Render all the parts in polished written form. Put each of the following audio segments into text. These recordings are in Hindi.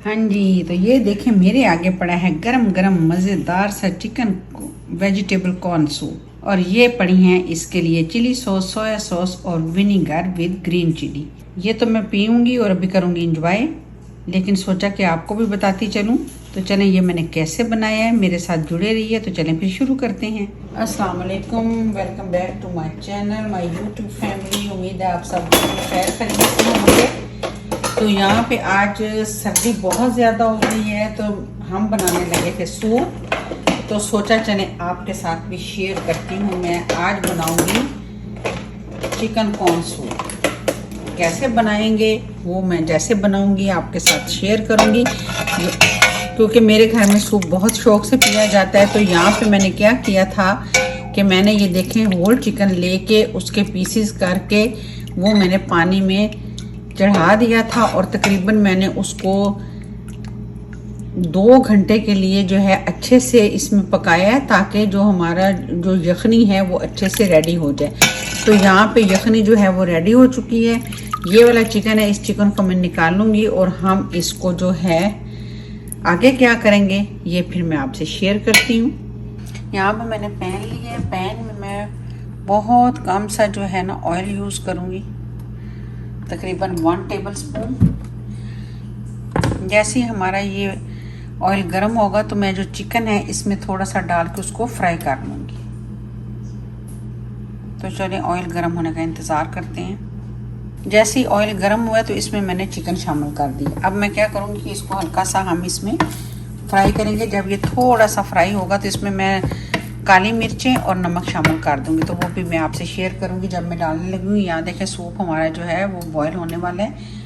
हाँ जी, तो ये देखें मेरे आगे पड़ा है गरम गरम मज़ेदार सा चिकन वेजिटेबल कॉर्न सूप। और ये पड़ी हैं इसके लिए चिली सॉस, सोया सॉस और विनीगर विद ग्रीन चिली। ये तो मैं पीऊँगी और अभी करूँगी इंजॉय, लेकिन सोचा कि आपको भी बताती चलूँ। तो चलें ये मैंने कैसे बनाया है, मेरे साथ जुड़े रहिए। तो चलें फिर शुरू करते हैं। अस्सलाम वालेकुम, welcome back to my channel, my YouTube family. उम्मीद है आप सब खैर खैरियत से होंगे। तो यहाँ पे आज सर्दी बहुत ज़्यादा हो गई है, तो हम बनाने लगे थे सूप। तो सोचा चले आपके साथ भी शेयर करती हूँ। मैं आज बनाऊँगी चिकन कॉर्न सूप। कैसे बनाएंगे वो मैं जैसे बनाऊँगी आपके साथ शेयर करूँगी, क्योंकि मेरे घर में सूप बहुत शौक से पिया जाता है। तो यहाँ पे मैंने क्या किया था कि मैंने ये देखें होल चिकन लेके उसके पीसेस करके वो मैंने पानी में चढ़ा दिया था और तकरीबन मैंने उसको 2 घंटे के लिए जो है अच्छे से इसमें पकाया है, ताकि जो हमारा जो यखनी है वो अच्छे से रेडी हो जाए। तो यहाँ पे यखनी जो है वो रेडी हो चुकी है। ये वाला चिकन है, इस चिकन को मैं निकाल लूँगी और हम इसको जो है आगे क्या करेंगे ये फिर मैं आपसे शेयर करती हूँ। यहाँ पे मैंने पैन लिया है। पैन में मैं बहुत कम सा जो है ना ऑयल यूज़ करूँगी, तकरीबन 1 टेबल स्पून। जैसे ही हमारा ये ऑयल गर्म होगा तो मैं जो चिकन है इसमें थोड़ा सा डाल के उसको फ्राई कर लूँगी। तो चलिए ऑयल गर्म होने का इंतज़ार करते हैं। जैसे ही ऑयल गर्म हुआ तो इसमें मैंने चिकन शामिल कर दिया। अब मैं क्या करूँगी कि इसको हल्का सा हम इसमें फ्राई करेंगे। जब ये थोड़ा सा फ्राई होगा तो इसमें मैं काली मिर्चें और नमक शामिल कर दूंगी, तो वो भी मैं आपसे शेयर करूंगी जब मैं डालने लगूंगी। यहाँ देखें सूप हमारा जो है वो बॉयल होने वाला है।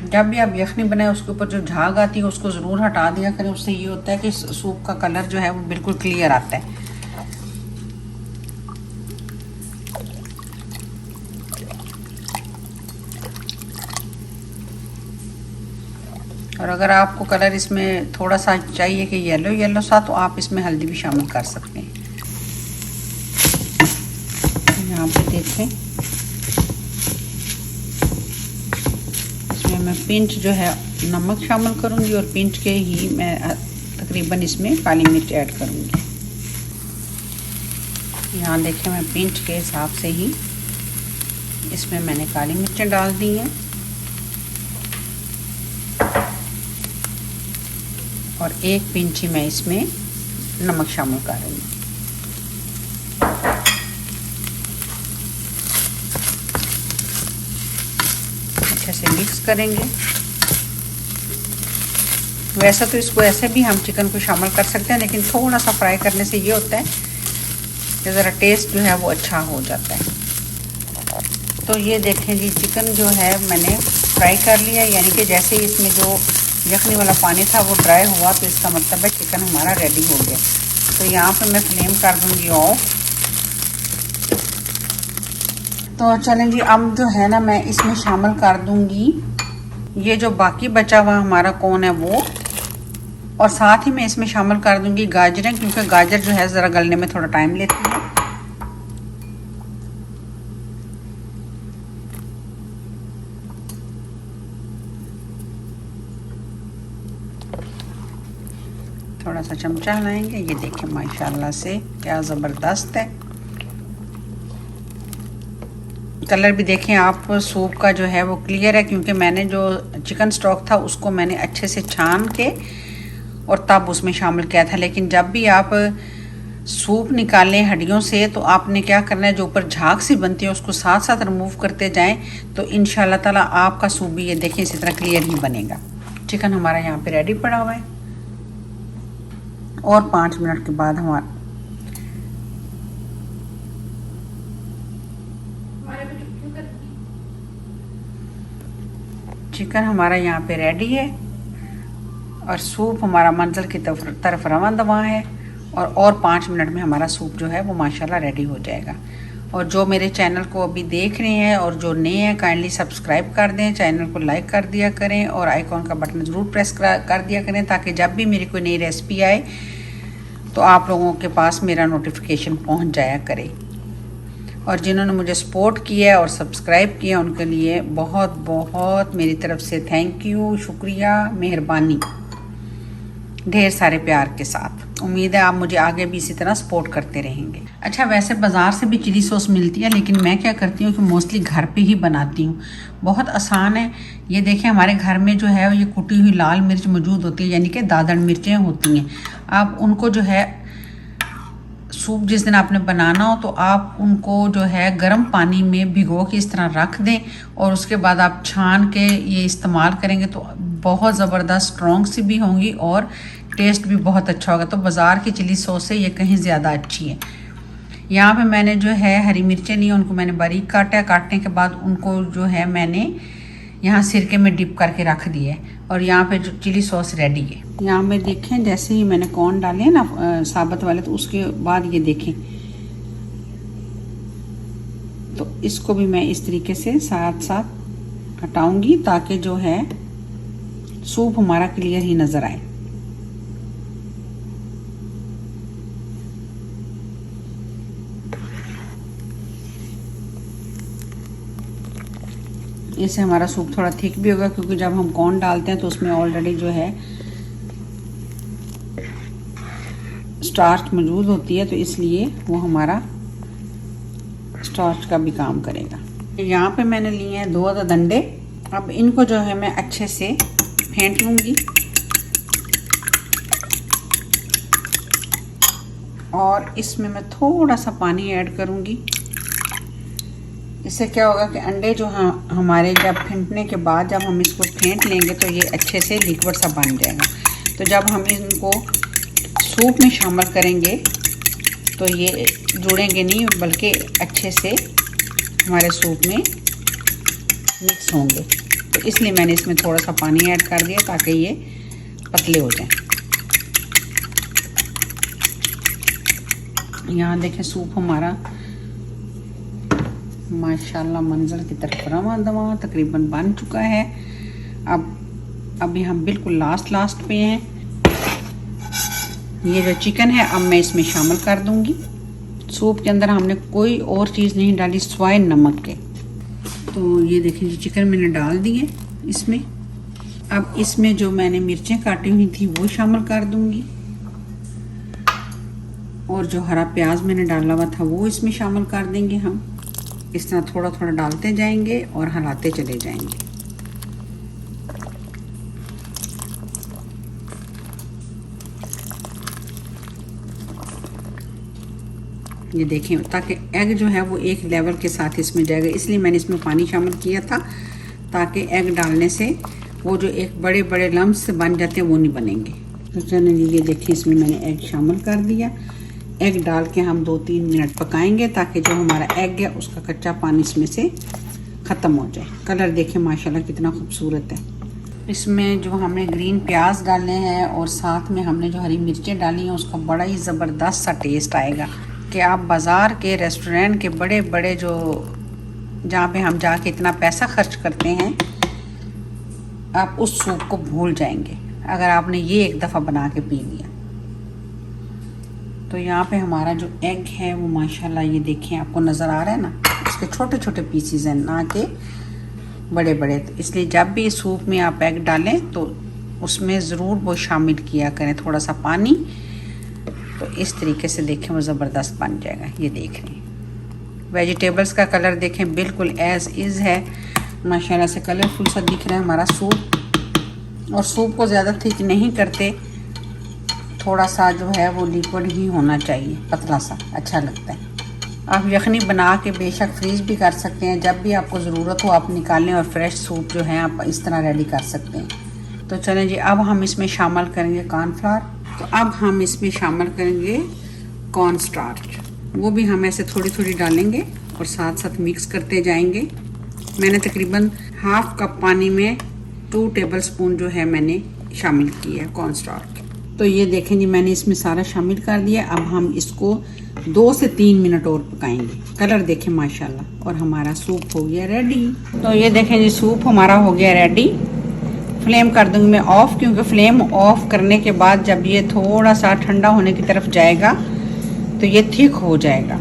जब भी आप यखनी बनाए उसके ऊपर जो झाग आती है उसको ज़रूर हटा दिया करें। उससे ये होता है कि सूप का कलर जो है वो बिल्कुल क्लियर आता है। और अगर आपको कलर इसमें थोड़ा सा चाहिए कि येलो येलो सा, तो आप इसमें हल्दी भी शामिल कर सकते हैं। यहाँ पे देखें इसमें मैं पिंच जो है नमक शामिल करूँगी और पिंच के ही मैं तकरीबन इसमें काली मिर्च ऐड करूँगी। यहाँ देखें मैं पिंच के हिसाब से ही इसमें मैंने काली मिर्चें डाल दी हैं और 1 पिंच ही मैं इसमें नमक शामिल करूँगी। अच्छे से मिक्स करेंगे। वैसे तो इसको ऐसे भी हम चिकन को शामिल कर सकते हैं, लेकिन थोड़ा सा फ्राई करने से ये होता है कि ज़रा टेस्ट जो है वो अच्छा हो जाता है। तो ये देखें जी, चिकन जो है मैंने फ्राई कर लिया, यानी कि जैसे ही इसमें जो यखनी वाला पानी था वो ड्राई हुआ, तो इसका मतलब है चिकन हमारा रेडी हो गया। तो यहाँ पे मैं फ्लेम कर दूँगी ऑफ। तो चलें जी, अब जो है ना मैं इसमें शामिल कर दूँगी ये जो बाकी बचा हुआ हमारा कॉर्न है वो, और साथ ही मैं इसमें शामिल कर दूँगी गाजरें, क्योंकि गाजर जो है ज़रा गलने में थोड़ा टाइम लेती है। थोड़ा सा चमचा हिलाएंगे। ये देखें माशाल्लाह से क्या ज़बरदस्त है। कलर भी देखें आप सूप का जो है वो क्लियर है, क्योंकि मैंने जो चिकन स्टॉक था उसको मैंने अच्छे से छान के और तब उसमें शामिल किया था। लेकिन जब भी आप सूप निकालें हड्डियों से तो आपने क्या करना है, जो ऊपर झाग सी बनती है उसको साथ साथ रिमूव करते जाएं, तो इंशाल्लाह ताला आपका सूप भी ये देखें इसी तरह क्लियर ही बनेगा। चिकन हमारा यहाँ पे रेडी पड़ा हुआ है और 5 मिनट के बाद हमारा चिकन हमारा यहाँ पे रेडी है और सूप हमारा मंजिल की तरफ रवां दवां है। और 5 मिनट में हमारा सूप जो है वो माशाल्लाह रेडी हो जाएगा। और जो मेरे चैनल को अभी देख रहे हैं और जो नए हैं काइंडली सब्सक्राइब कर दें, चैनल को लाइक कर दिया करें और आइकॉन का बटन ज़रूर प्रेस कर दिया करें, ताकि जब भी मेरी कोई नई रेसिपी आए तो आप लोगों के पास मेरा नोटिफिकेशन पहुंच जाया करे। और जिन्होंने मुझे सपोर्ट किया और सब्सक्राइब किया उनके लिए बहुत बहुत मेरी तरफ से थैंक यू, शुक्रिया, मेहरबानी, ढेर सारे प्यार के साथ। उम्मीद है आप मुझे आगे भी इसी तरह सपोर्ट करते रहेंगे। अच्छा, वैसे बाज़ार से भी चिली सॉस मिलती है, लेकिन मैं क्या करती हूँ कि मोस्टली घर पे ही बनाती हूँ। बहुत आसान है। ये देखें, हमारे घर में जो है ये कुटी हुई लाल मिर्च मौजूद होती है, यानी कि दादड़ मिर्चें होती हैं। आप उनको जो है सूप जिस दिन आपने बनाना हो तो आप उनको जो है गर्म पानी में भिगो के इस तरह रख दें और उसके बाद आप छान के ये इस्तेमाल करेंगे तो बहुत ज़बरदस्त स्ट्रॉन्ग सी भी होंगी और टेस्ट भी बहुत अच्छा होगा। तो बाज़ार की चिली सॉस से ये कहीं ज़्यादा अच्छी है। यहाँ पे मैंने जो है हरी मिर्चें ली, उनको मैंने बारीक काटा है। काटने के बाद उनको जो है मैंने यहाँ सिरके में डिप करके रख दिया है और यहाँ पे जो चिली सॉस रेडी है। यहाँ पे देखें, जैसे ही मैंने कॉर्न डाले हैं ना साबुत वाले, तो उसके बाद ये देखें, तो इसको भी मैं इस तरीके से साथ साथ हटाऊंगी ताकि जो है सूप हमारा क्लियर ही नज़र आए। इससे हमारा सूप थोड़ा थिक भी होगा, क्योंकि जब हम कॉर्न डालते हैं तो उसमें ऑलरेडी जो है स्टार्च मौजूद होती है, तो इसलिए वो हमारा स्टार्च का भी काम करेगा। यहाँ पे मैंने लिए हैं 2 अदद अंडे। अब इनको जो है मैं अच्छे से फेंट लूँगी और इसमें मैं थोड़ा सा पानी ऐड करूँगी। इससे क्या होगा कि अंडे जो हमारे जब फेंटने के बाद जब हम इसको फेंट लेंगे तो ये अच्छे से लिक्विड सा बन जाएगा। तो जब हम इनको सूप में शामिल करेंगे तो ये जुड़ेंगे नहीं, बल्कि अच्छे से हमारे सूप में मिक्स होंगे। तो इसलिए मैंने इसमें थोड़ा सा पानी ऐड कर दिया ताकि ये पतले हो जाएं। यहाँ देखें, सूप हमारा माशाल्लाह मंजर की तरफ रवां दवा तकरीबन बन चुका है। अभी हम बिल्कुल लास्ट पे हैं। ये जो चिकन है अब मैं इसमें शामिल कर दूंगी। सूप के अंदर हमने कोई और चीज़ नहीं डाली सिवाय नमक के। तो ये देखिए जी, चिकन मैंने डाल दिए इसमें। अब इसमें जो मैंने मिर्चें काटी हुई थी वो शामिल कर दूंगी और जो हरा प्याज मैंने डाला हुआ था वो इसमें शामिल कर देंगे। हम इस तरह थोड़ा थोड़ा डालते जाएंगे और हिलाते चले जाएंगे। ये देखें, ताकि एग जो है वो एक लेवल के साथ इसमें जाएगा, इसलिए मैंने इसमें पानी शामिल किया था ताकि एग डालने से वो जो एक बड़े बड़े लम्स बन जाते हैं वो नहीं बनेंगे। तो चलिए ये देखें, इसमें मैंने एग शामिल कर दिया। एग डाल के हम 2-3 मिनट पकाएंगे ताकि जो हमारा एग है उसका कच्चा पानी इसमें से ख़त्म हो जाए। कलर देखें माशाल्लाह कितना खूबसूरत है। इसमें जो हमने ग्रीन प्याज डाले हैं और साथ में हमने जो हरी मिर्चें डाली हैं उसका बड़ा ही ज़बरदस्त सा टेस्ट आएगा कि आप बाज़ार के रेस्टोरेंट के बड़े बड़े जो जहाँ पे हम जाके इतना पैसा खर्च करते हैं, आप उस सूप को भूल जाएंगे अगर आपने ये एक दफ़ा बना के पी लिया। तो यहाँ पे हमारा जो एग है वो माशाल्लाह ये देखें, आपको नज़र आ रहा है ना, इसके छोटे छोटे पीसीज हैं, ना कि बड़े बड़े। तो इसलिए जब भी सूप में आप एग डालें तो उसमें ज़रूर वो शामिल किया करें थोड़ा सा पानी। तो इस तरीके से देखें वो ज़बरदस्त बन जाएगा। ये देख रहे हैं, वेजिटेबल्स का कलर देखें बिल्कुल एज़ इज़ है, माशाल्लाह से कलरफुल सा दिख रहा है हमारा सूप। और सूप को ज़्यादा थिक नहीं करते, थोड़ा सा जो है वो लिक्विड ही होना चाहिए, पतला सा अच्छा लगता है। आप यखनी बना के बेशक फ्रीज भी कर सकते हैं, जब भी आपको ज़रूरत हो आप निकालें और फ्रेश सूप जो है आप इस तरह रेडी कर सकते हैं। तो चलें जी, अब हम इसमें शामिल करेंगे कॉर्नफ्लावर। तो अब हम इसमें शामिल करेंगे कॉर्न स्टार्च, वो भी हम ऐसे थोड़ी थोड़ी डालेंगे और साथ साथ मिक्स करते जाएंगे। मैंने तकरीबन हाफ कप पानी में 2 टेबलस्पून जो है मैंने शामिल किया है कॉर्न स्टार्च। तो ये देखें जी, मैंने इसमें सारा शामिल कर दिया। अब हम इसको 2 से 3 मिनट और पकाएंगे। कलर देखें माशाल्लाह, और हमारा सूप हो गया रेडी। तो ये देखें जी, सूप हमारा हो गया रेडी। फ्लेम कर दूंगी मैं ऑफ़, क्योंकि फ्लेम ऑफ करने के बाद जब ये थोड़ा सा ठंडा होने की तरफ जाएगा तो ये थिक हो जाएगा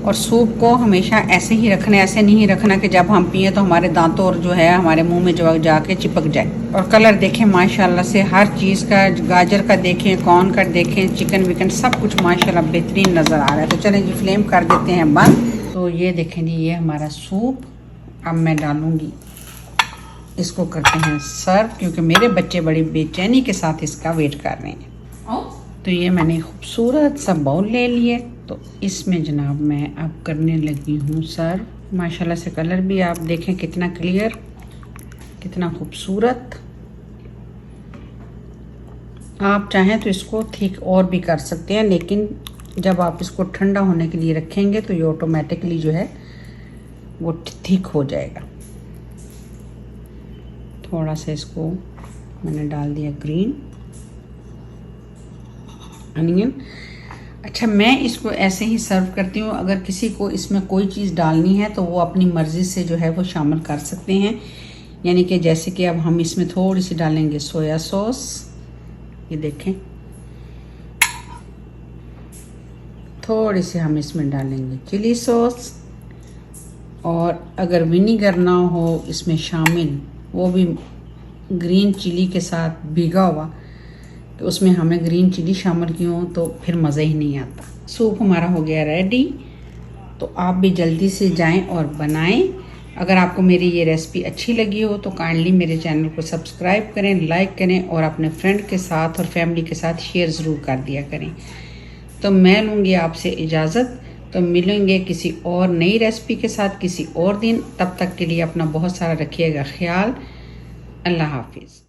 और सूप को हमेशा ऐसे ही रखना, ऐसे नहीं रखना कि जब हम पिए तो हमारे दांतों और जो है हमारे मुंह में जो जाके चिपक जाए। और कलर देखें माशाल्लाह से, हर चीज़ का, गाजर का देखें, कॉर्न का देखें, चिकन विकन सब कुछ माशाल्लाह बेहतरीन नज़र आ रहा है। तो चलें जी फ्लेम कर देते हैं बंद। तो ये देखें जी, ये हमारा सूप अब मैं डालूँगी, इसको करते हैं सर्व, क्योंकि मेरे बच्चे बड़ी बेचैनी के साथ इसका वेट कर रहे हैं। तो ये मैंने खूबसूरत सा बाउल ले लिया, तो इसमें जनाब मैं अब करने लगी हूँ सर्व। माशाल्लाह से कलर भी आप देखें कितना क्लियर, कितना खूबसूरत। आप चाहें तो इसको थिक और भी कर सकते हैं, लेकिन जब आप इसको ठंडा होने के लिए रखेंगे तो ये ऑटोमेटिकली जो है वो थिक हो जाएगा। थोड़ा सा इसको मैंने डाल दिया ग्रीन अनियन। अच्छा, मैं इसको ऐसे ही सर्व करती हूँ। अगर किसी को इसमें कोई चीज़ डालनी है तो वो अपनी मर्ज़ी से जो है वो शामिल कर सकते हैं। यानी कि जैसे कि अब हम इसमें थोड़ी सी डालेंगे सोया सॉस, ये देखें, थोड़ी सी हम इसमें डालेंगे चिली सॉस, और अगर विनीगर ना हो इसमें शामिल, वो भी ग्रीन चिली के साथ भीगा हुआ, तो उसमें हमें ग्रीन चिली शामिल की हो तो फिर मज़ा ही नहीं आता। सूप हमारा हो गया रेडी, तो आप भी जल्दी से जाएं और बनाएं। अगर आपको मेरी ये रेसिपी अच्छी लगी हो तो काइंडली मेरे चैनल को सब्सक्राइब करें, लाइक करें और अपने फ्रेंड के साथ और फैमिली के साथ शेयर ज़रूर कर दिया करें। तो मैं लूँगी आपसे इजाज़त, तो मिलेंगे किसी और नई रेसिपी के साथ किसी और दिन। तब तक के लिए अपना बहुत सारा रखिएगा ख्याल। अल्लाह हाफिज़।